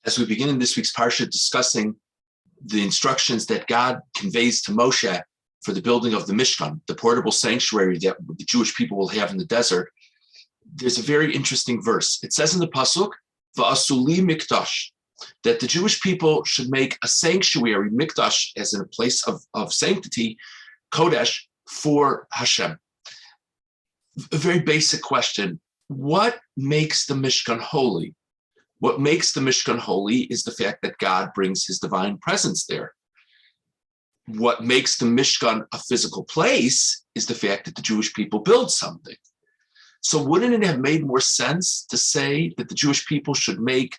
As we begin in this week's parsha discussing the instructions that God conveys to Moshe for the building of the Mishkan, the portable sanctuary that the Jewish people will have in the desert, there's a very interesting verse. It says in the pasuk, "Va'asuli mikdash," that the Jewish people should make a sanctuary, mikdash, as in a place of sanctity, kodesh, for Hashem. A very basic question: what makes the Mishkan holy? What makes the Mishkan holy is the fact that God brings his divine presence there. What makes the Mishkan a physical place is the fact that the Jewish people build something. So wouldn't it have made more sense to say that the Jewish people should make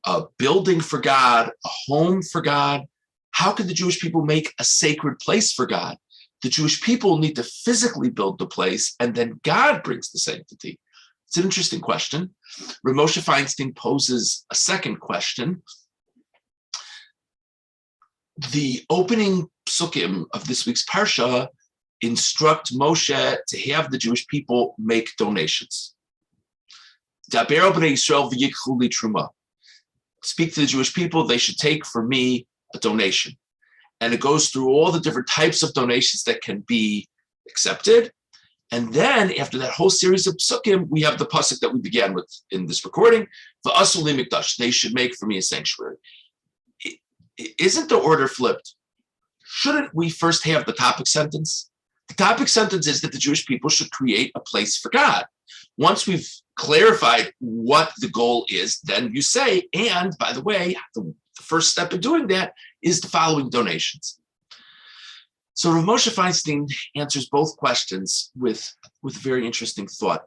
a building for God, a home for God? How could the Jewish people make a sacred place for God? The Jewish people need to physically build the place, and then God brings the sanctity. It's an interesting question. Rav Moshe Feinstein poses a second question. The opening psukim of this week's parsha instruct Moshe to have the Jewish people make donations. Daber al bnei Yisrael v'yikchu li truma. Speak to the Jewish people, they should take for me a donation. And it goes through all the different types of donations that can be accepted. And then after that whole series of psukim, we have the pasuk that we began with in this recording, v'asu li mikdash, they should make for me a sanctuary. Isn't the order flipped? Shouldn't we first have the topic sentence? The topic sentence is that the Jewish people should create a place for God. Once we've clarified what the goal is, then you say, and by the way, the first step in doing that is the following donations. So Rav Moshe Feinstein answers both questions with a very interesting thought.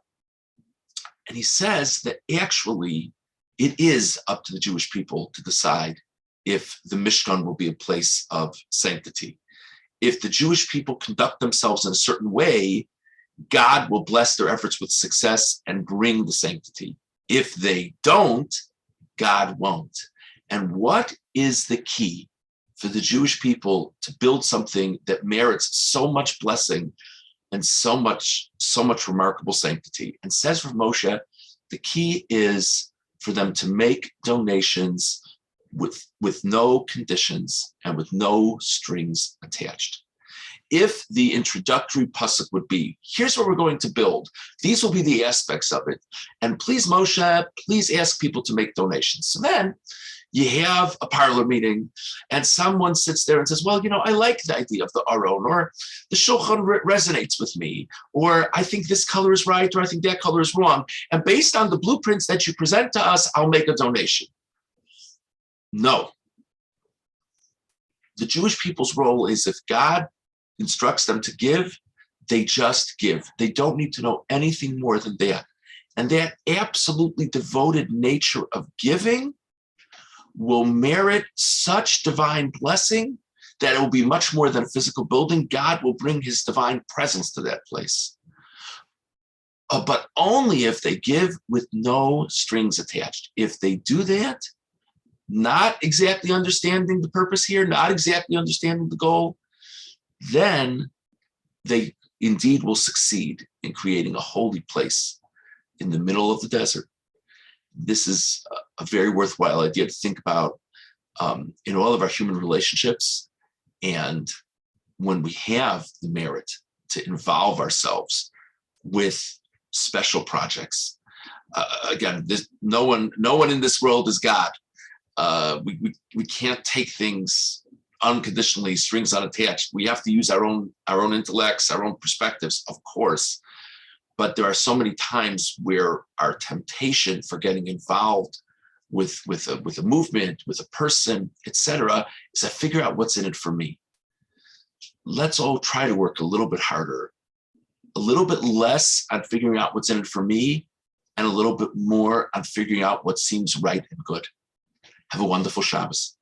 And he says that actually it is up to the Jewish people to decide if the Mishkan will be a place of sanctity. If the Jewish people conduct themselves in a certain way, God will bless their efforts with success and bring the sanctity. If they don't, God won't. And what is the key for the Jewish people to build something that merits so much blessing and so much remarkable sanctity? And says Rav Moshe, the key is for them to make donations with no conditions and with no strings attached. If the introductory pasuk would be, here's what we're going to build, these will be the aspects of it, and please Moshe, please ask people to make donations. So then you have a parlor meeting and someone sits there and says, well, I like the idea of the Aron, or the Shulchan resonates with me, or I think this color is right, or I think that color is wrong. And based on the blueprints that you present to us, I'll make a donation. No. The Jewish people's role is, if God instructs them to give, they just give. They don't need to know anything more than that. And that absolutely devoted nature of giving will merit such divine blessing that it will be much more than a physical building. God will bring his divine presence to that place. But only if they give with no strings attached. If they do that, not exactly understanding the purpose here, not exactly understanding the goal, then they indeed will succeed in creating a holy place in the middle of the desert. This is a very worthwhile idea to think about in all of our human relationships. And when we have the merit to involve ourselves with special projects, again, no one in this world is God. We can't take things unconditionally, strings unattached. We have to use our own intellects, our own perspectives, of course. But there are so many times where our temptation for getting involved with a movement, with a person, etc., is to figure out what's in it for me. Let's all try to work a little bit harder, a little bit less on figuring out what's in it for me, and a little bit more on figuring out what seems right and good. Have a wonderful Shabbos.